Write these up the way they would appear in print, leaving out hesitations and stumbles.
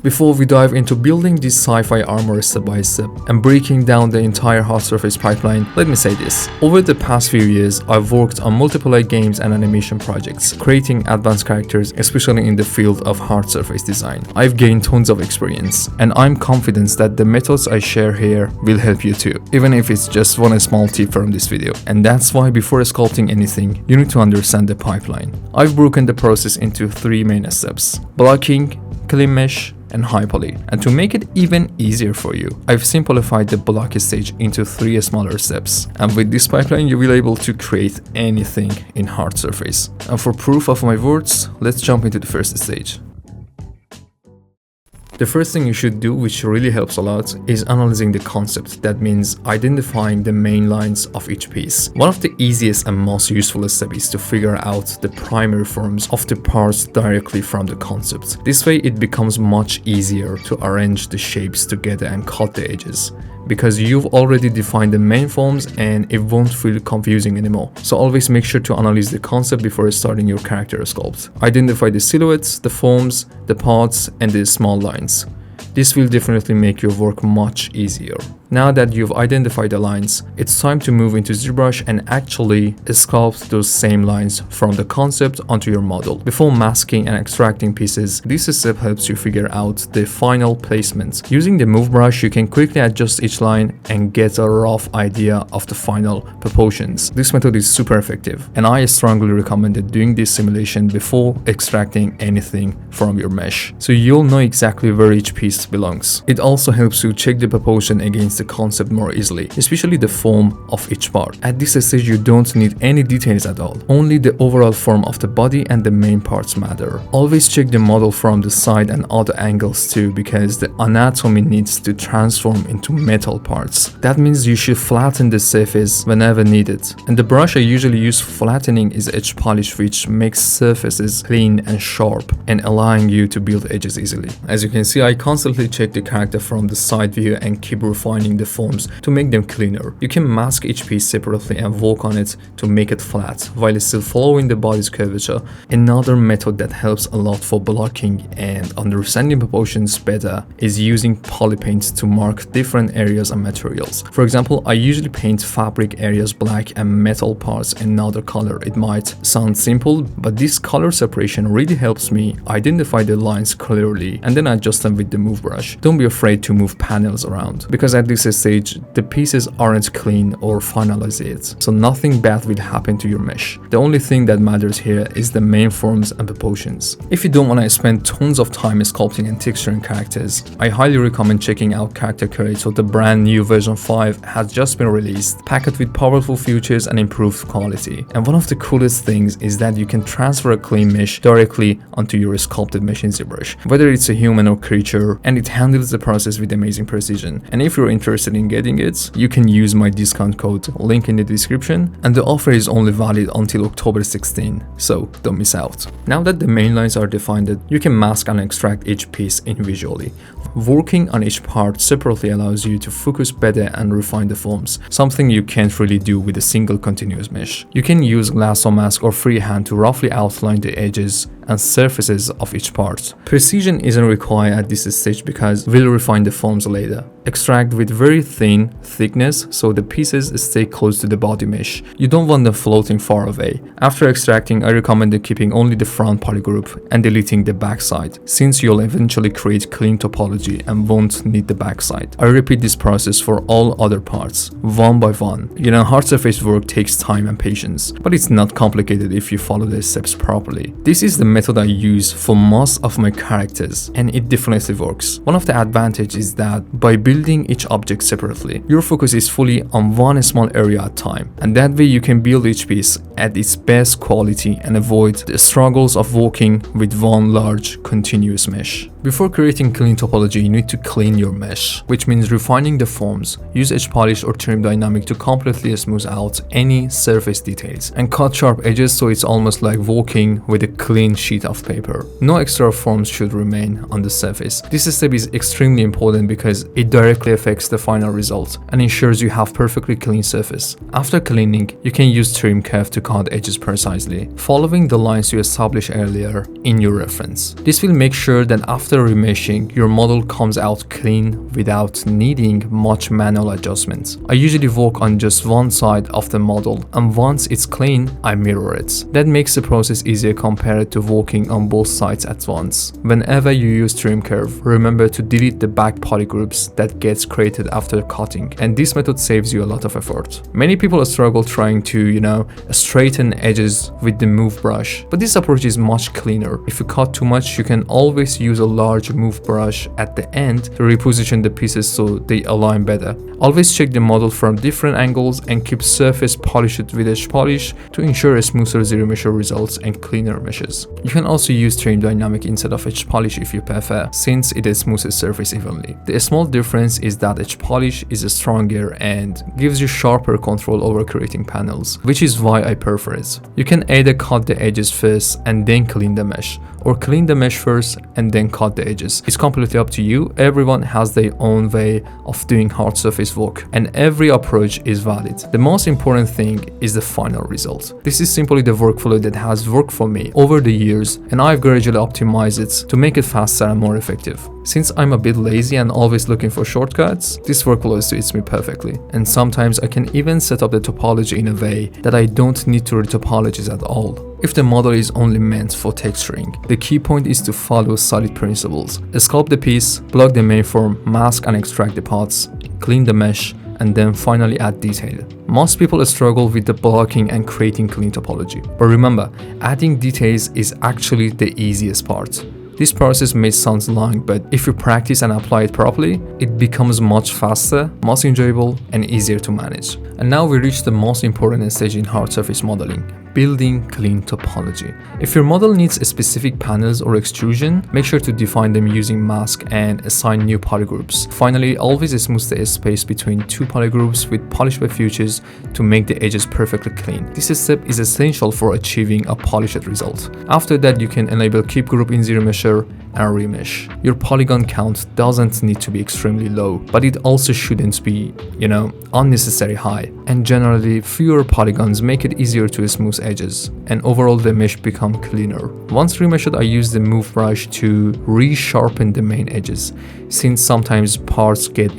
Before we dive into building this sci-fi armor step by step and breaking down the entire HardSurface pipeline, let me say this. Over the past few years, I've worked on multiple games and animation projects, creating advanced characters, especially in the field of HardSurface design. I've gained tons of experience, and I'm confident that the methods I share here will help you too, even if it's just one small tip from this video. And that's why before sculpting anything, you need to understand the pipeline. I've broken the process into 3 main steps: blocking, clean mesh, and high poly. And to make it even easier for you, I've simplified the block stage into 3 smaller steps. And with this pipeline, you will be able to create anything in HardSurface. And for proof of my words, let's jump into the first stage. The first thing you should do, which really helps a lot, is analyzing the concept. That means identifying the main lines of each piece. One of the easiest and most useful steps is to figure out the primary forms of the parts directly from the concept. This way it becomes much easier to arrange the shapes together and cut the edges, because you've already defined the main forms and it won't feel confusing anymore. So always make sure to analyze the concept before starting your character sculpt. Identify the silhouettes, the forms, the parts, and the small lines. This will definitely make your work much easier. Now that you've identified the lines, it's time to move into Zbrush and actually sculpt those same lines from the concept onto your model. Before masking and extracting pieces, this step helps you figure out the final placement. Using the move brush, you can quickly adjust each line and get a rough idea of the final proportions. This method is super effective, and I strongly recommend doing this simulation before extracting anything from your mesh, so you'll know exactly where each piece belongs. It also helps you check the proportion against the concept more easily, especially the form of each part. At this stage, you don't need any details at all. Only the overall form of the body and the main parts matter. Always check the model from the side and other angles too, because the anatomy needs to transform into metal parts. That means you should flatten the surface whenever needed. And the brush I usually use for flattening is edge polish, which makes surfaces clean and sharp and allowing you to build edges easily. As you can see, I constantly check the character from the side view and keep refining the forms to make them cleaner. You can mask each piece separately and work on it to make it flat while still following the body's curvature. Another method that helps a lot for blocking and understanding proportions better is using poly paints to mark different areas and materials. For example, I usually paint fabric areas black and metal parts another color. It might sound simple, but this color separation really helps me identify the lines clearly and then adjust them with the move brush. Don't be afraid to move panels around, because at this stage the pieces aren't clean or finalized yet, so nothing bad will happen to your mesh. The only thing that matters here is the main forms and proportions. If you don't want to spend tons of time sculpting and texturing characters, I highly recommend checking out Character Creator. The brand new version 5 has just been released, packed with powerful features and improved quality. And one of the coolest things is that you can transfer a clean mesh directly onto your sculpted mesh in Zbrush, whether it's a human or creature, and it handles the process with amazing precision. And if you're interested in getting it, you can use my discount code, link in the description, and the offer is only valid until October 16, so don't miss out. Now that the main lines are defined, you can mask and extract each piece individually. Working on each part separately allows you to focus better and refine the forms, something you can't really do with a single continuous mesh. You can use lasso mask or freehand to roughly outline the edges and surfaces of each part. Precision isn't required at this stage because we'll refine the forms later. Extract with very thin thickness so the pieces stay close to the body mesh. You don't want them floating far away. After extracting, I recommend keeping only the front polygroup and deleting the backside, since you'll eventually create clean topology and won't need the backside. I repeat this process for all other parts, one by one. You know, HardSurface work takes time and patience, but it's not complicated if you follow the steps properly. This is the method I use for most of my characters, and it definitely works. One of the advantages is that by building each object separately, your focus is fully on one small area at a time, and that way you can build each piece at its best quality and avoid the struggles of working with one large continuous mesh. Before creating clean topology, you need to clean your mesh, which means refining the forms. Use edge polish or trim dynamic to completely smooth out any surface details and cut sharp edges so it's almost like working with a clean sheet of paper. No extra forms should remain on the surface. This step is extremely important because it directly directly affects the final result and ensures you have perfectly clean surface. After cleaning, you can use trim curve to cut edges precisely, following the lines you established earlier in your reference. This will make sure that after remeshing, your model comes out clean without needing much manual adjustments. I usually work on just one side of the model, and once it's clean, I mirror it. That makes the process easier compared to working on both sides at once. Whenever you use trim curve, remember to delete the back poly groups that gets created after cutting, and this method saves you a lot of effort. Many people struggle trying to, straighten edges with the move brush, but this approach is much cleaner. If you cut too much, you can always use a large move brush at the end to reposition the pieces so they align better. Always check the model from different angles and keep surface polished with edge polish to ensure a smoother zero measure results and cleaner meshes. You can also use trim dynamic instead of edge polish if you prefer, since it smoothes surface evenly. The small difference is that edge polish is stronger and gives you sharper control over creating panels, which is why I prefer it. You can either cut the edges first and then clean the mesh, or clean the mesh first and then cut the edges. It's completely up to you. Everyone has their own way of doing hard surface work, and every approach is valid. The most important thing is the final result. This is simply the workflow that has worked for me over the years, and I've gradually optimized it to make it faster and more effective. Since I'm a bit lazy and always looking for shortcuts, this workflow suits me perfectly. And sometimes I can even set up the topology in a way that I don't need to read topologies at all. If the model is only meant for texturing, the key point is to follow solid principles. Sculpt the piece, block the mainform, mask and extract the parts, clean the mesh, and then finally add detail. Most people struggle with the blocking and creating clean topology. But remember, adding details is actually the easiest part. This process may sound long, but if you practice and apply it properly, it becomes much faster, most enjoyable, and easier to manage. And now we reach the most important stage in hard surface modeling: building clean topology. If your model needs specific panels or extrusion, make sure to define them using mask and assign new polygroups. Finally, always smooth the space between two polygroups with polish by futures to make the edges perfectly clean. This step is essential for achieving a polished result. After that, you can enable keep group in zero measure and remesh. Your polygon count doesn't need to be extremely low, but it also shouldn't be, unnecessarily high. And generally, fewer polygons make it easier to smooth edges, and overall the mesh become cleaner. Once remeshed, I use the move brush to resharpen the main edges, since sometimes parts get,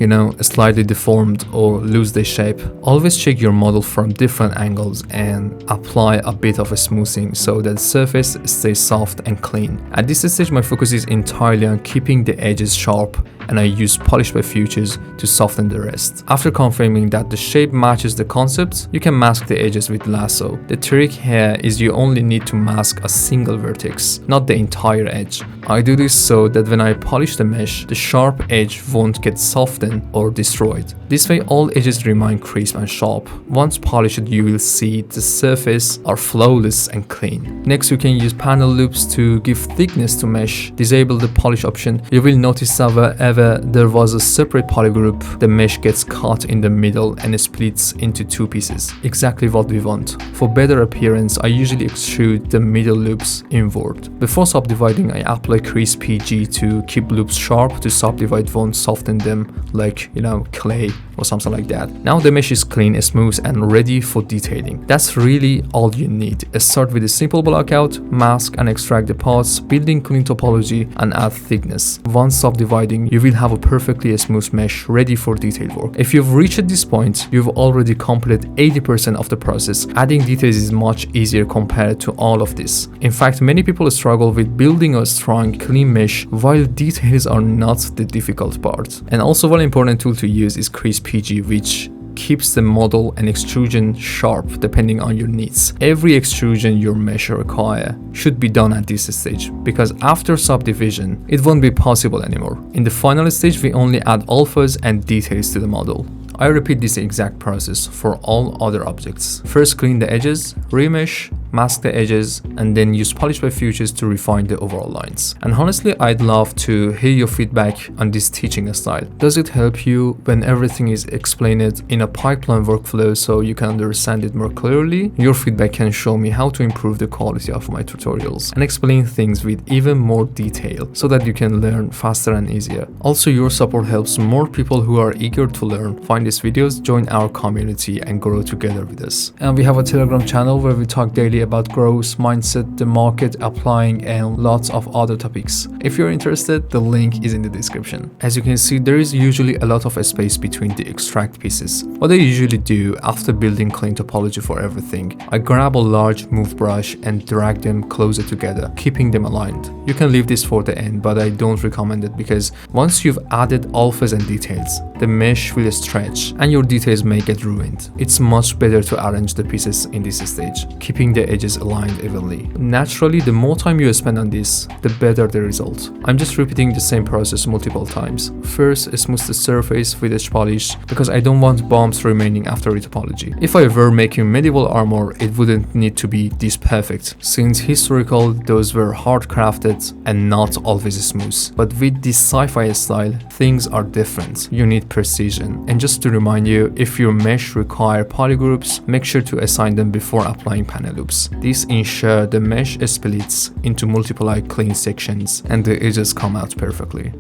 slightly deformed or lose their shape. Always check your model from different angles and apply a bit of a smoothing so that the surface stays soft and clean. At this stage, my focus is entirely on keeping the edges sharp, and I use polish by futures to soften the rest. After confirming that the shape matches the concept, you can mask the edges with lasso. The trick here is you only need to mask a single vertex, not the entire edge. I do this so that when I polish the mesh, the sharp edge won't get softened or destroyed. This way all edges remain crisp and sharp. Once polished, you will see the surface are flawless and clean. Next, you can use panel loops to give thickness to mesh. Disable the polish option. You will notice that wherever there was a separate polygroup, the mesh gets cut in the middle and splits into two pieces. Exactly what we want. For better appearance, I usually extrude the middle loops inward. Before subdividing, I apply crease PG to keep loops sharp to subdivide won't soften them like, clay or something like that. Now the mesh is clean, smooth, and ready for detailing. That's really all you need. Start with a simple blockout, mask and extract the parts, building clean topology, and add thickness. Once subdividing, you will have a perfectly smooth mesh ready for detail work. If you've reached this point, you've already completed 80% of the process. Adding details is much easier compared to all of this. In fact, many people struggle with building a strong, clean mesh, while details are not the difficult part. And also, one important tool to use is crease PG, which keeps the model and extrusion sharp depending on your needs. Every extrusion your mesh require should be done at this stage, because after subdivision, it won't be possible anymore. In the final stage, we only add alphas and details to the model. I repeat this exact process for all other objects. First clean the edges, remesh, mask the edges, and then use polish by futures to refine the overall lines. And honestly, I'd love to hear your feedback on this teaching style. Does it help you when everything is explained in a pipeline workflow so you can understand it more clearly? Your feedback can show me how to improve the quality of my tutorials and explain things with even more detail so that you can learn faster and easier. Also, your support helps more people who are eager to learn find these videos, join our community, and grow together with us. And we have a Telegram channel where we talk daily about growth, mindset, the market, applying, and lots of other topics. If you're interested, the link is in the description. As you can see, there is usually a lot of space between the extract pieces. What I usually do after building Clean Topology for everything, I grab a large move brush and drag them closer together, keeping them aligned. You can leave this for the end, but I don't recommend it because once you've added alphas and details, the mesh will stretch and your details may get ruined. It's much better to arrange the pieces in this stage, keeping the edges aligned evenly. Naturally, the more time you spend on this, the better the result. I'm just repeating the same process multiple times. First, smooth the surface with edge polish because I don't want bumps remaining after retopology. If I were making medieval armor, it wouldn't need to be this perfect, since historical, those were hard crafted and not always smooth. But with this sci-fi style, things are different. You need precision. And just to remind you, if your mesh require polygroups, make sure to assign them before applying panel loops. This ensures the mesh splits into multiple clean sections and the edges come out perfectly.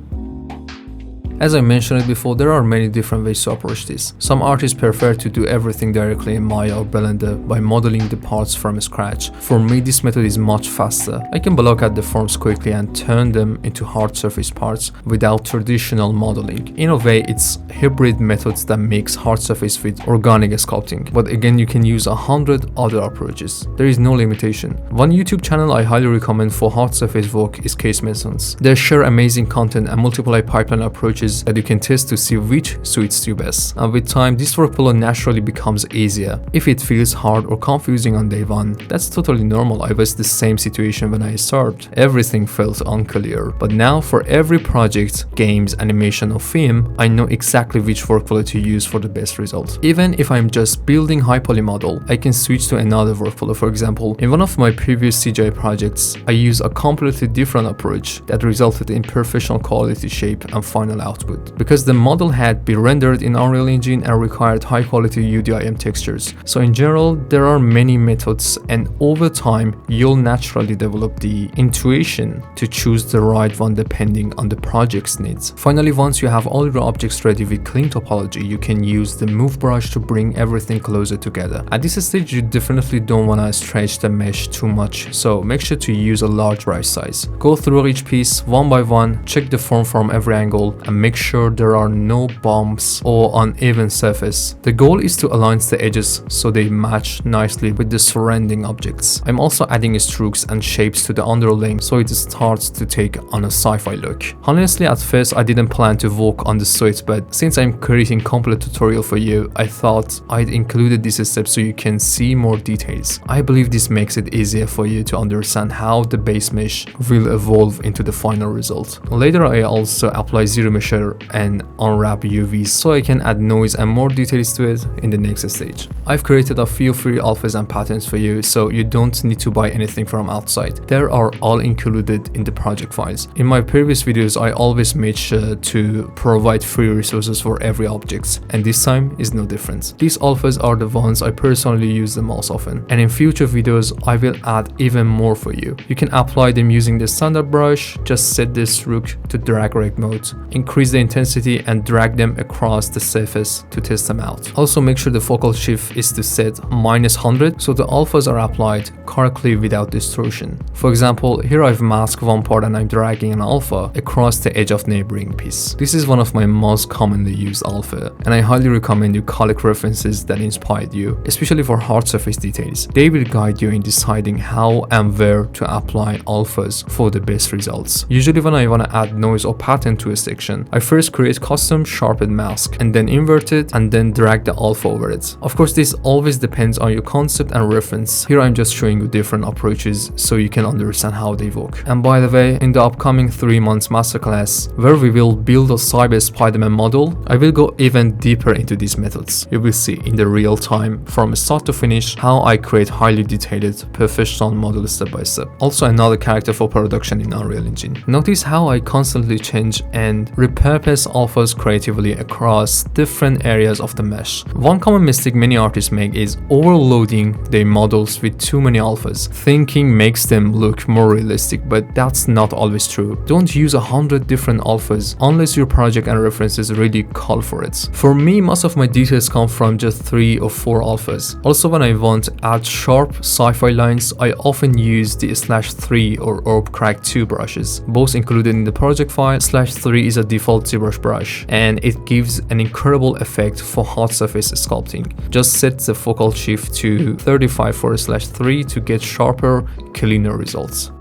As I mentioned before, there are many different ways to approach this. Some artists prefer to do everything directly in Maya or Blender by modeling the parts from scratch. For me, this method is much faster. I can block out the forms quickly and turn them into hard surface parts without traditional modeling. In a way, it's hybrid methods that mix hard surface with organic sculpting. But again, you can use 100 other approaches. There is no limitation. One YouTube channel I highly recommend for hard surface work is Case Masons. They share amazing content and multiple pipeline approaches that you can test to see which suits you best. And with time, this workflow naturally becomes easier. If it feels hard or confusing on day one, that's totally normal. I was the same situation when I started. Everything felt unclear. But now for every project, games, animation, or film, I know exactly which workflow to use for the best result. Even if I'm just building high poly model, I can switch to another workflow. For example, in one of my previous CGI projects, I used a completely different approach that resulted in professional quality shape and final output. Because the model had been rendered in Unreal Engine and required high quality UDIM textures. So in general, there are many methods, and over time, you'll naturally develop the intuition to choose the right one depending on the project's needs. Finally, once you have all your objects ready with Clean Topology, you can use the move brush to bring everything closer together. At this stage, you definitely don't want to stretch the mesh too much, so make sure to use a large brush size. Go through each piece one by one, check the form from every angle, and make sure there are no bumps or uneven surface. The goal is to align the edges so they match nicely with the surrounding objects. I'm also adding strokes and shapes to the underlaying so it starts to take on a sci-fi look. Honestly, at first I didn't plan to work on the suit, but since I'm creating complete tutorial for you, I thought I'd included this step so you can see more details. I believe this makes it easier for you to understand how the base mesh will evolve into the final result. Later, I also apply zero mesh and unwrap UVs so I can add noise and more details to it in the next stage. I've created a few free alphas and patterns for you, so you don't need to buy anything from outside. They are all included in the project files. In my previous videos, I always made sure to provide free resources for every object, and this time is no different. These alphas are the ones I personally use the most often, and in future videos, I will add even more for you. You can apply them using the standard brush, just set the stroke to drag rect mode, increase the intensity and drag them across the surface to test them out. Also, make sure the focal shift is to set -100 so the alphas are applied correctly without distortion. For example, here I've masked one part and I'm dragging an alpha across the edge of neighboring piece. This is one of my most commonly used alpha, and I highly recommend you collect references that inspired you, especially for hard surface details. They will guide you in deciding how and where to apply alphas for the best results. Usually when I want to add noise or pattern to a section, time. I first create custom sharpened mask and then invert it and then drag the alpha over it. Of course, this always depends on your concept and reference. Here I'm just showing you different approaches so you can understand how they work. And by the way, in the upcoming 3 months masterclass, where we will build a cyber Spider-Man model, I will go even deeper into these methods. You will see in the real time, from start to finish, how I create highly detailed, professional model step by step. Also another character for production in Unreal Engine. Notice how I constantly change and repurpose alphas creatively across different areas of the mesh. One common mistake many artists make is overloading their models with too many alphas, thinking makes them look more realistic, but that's not always true. Don't use 100 different alphas unless your project and references really call for it. For me, most of my details come from just 3 or 4 alphas. Also, when I want to add sharp sci-fi lines, I often use the /3 or Orb Crack 2 brushes, both included in the project file. /3 is a default Zbrush brush, and it gives an incredible effect for HardSurface sculpting. Just set the focal shift to 35 for /3 to get sharper, cleaner results.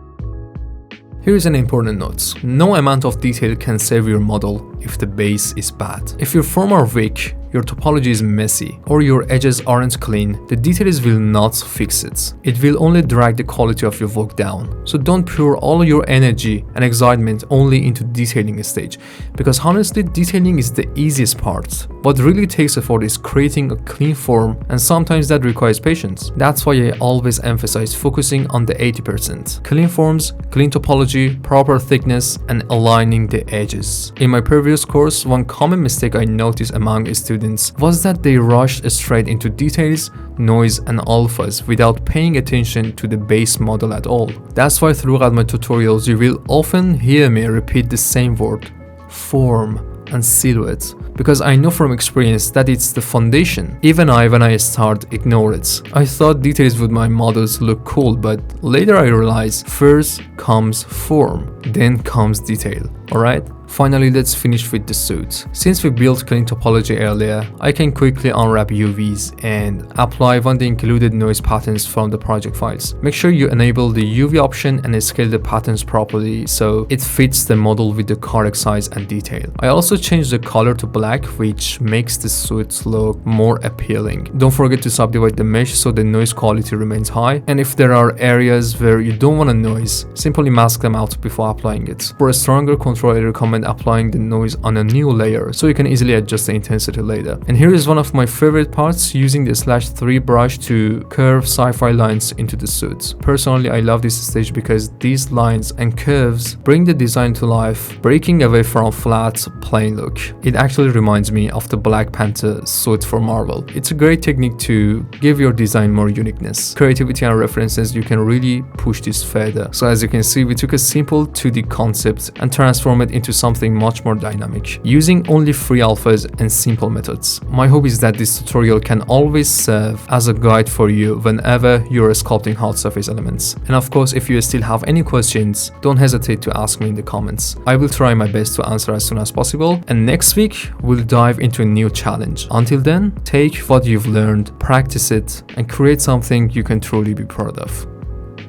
Here is an important note. No amount of detail can save your model if the base is bad. If your form are weak, your topology is messy, or your edges aren't clean, the details will not fix it. It will only drag the quality of your work down. So don't pour all your energy and excitement only into detailing stage, because honestly, detailing is the easiest part. What really takes effort is creating a clean form, and sometimes that requires patience. That's why I always emphasize focusing on the 80%. Clean forms, clean topology, proper thickness, and aligning the edges. In my previous course, one common mistake I noticed among students was that they rushed straight into details, noise, and alphas without paying attention to the base model at all. That's why throughout my tutorials you will often hear me repeat the same word, form and silhouette, because I know from experience that it's the foundation. Even when I start, ignore it. I thought details with my models look cool, but later I realized first comes form, then comes detail, alright? Finally, let's finish with the suit. Since we built Clean Topology earlier, I can quickly unwrap UVs and apply one of the included noise patterns from the project files. Make sure you enable the UV option and scale the patterns properly so it fits the model with the correct size and detail. I also changed the color to black, which makes the suit look more appealing. Don't forget to subdivide the mesh so the noise quality remains high, and if there are areas where you don't want a noise, simply mask them out before applying it. For a stronger control, I recommend applying the noise on a new layer so you can easily adjust the intensity later. And here is one of my favorite parts, using the /3 brush to curve sci-fi lines into the suit. Personally, I love this stage because these lines and curves bring the design to life, breaking away from flat, plain look. It actually reminds me of the Black Panther suit for Marvel. It's a great technique to give your design more uniqueness. Creativity and references, you can really push this further. So as you can see, we took a simple 2D concept and transformed it into something much more dynamic, using only 3 alphas and simple methods. My hope is that this tutorial can always serve as a guide for you whenever you're sculpting HardSurface elements. And of course, if you still have any questions, don't hesitate to ask me in the comments. I will try my best to answer as soon as possible, and next week we'll dive into a new challenge. Until then, take what you've learned, practice it, and create something you can truly be proud of.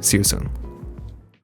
See you soon.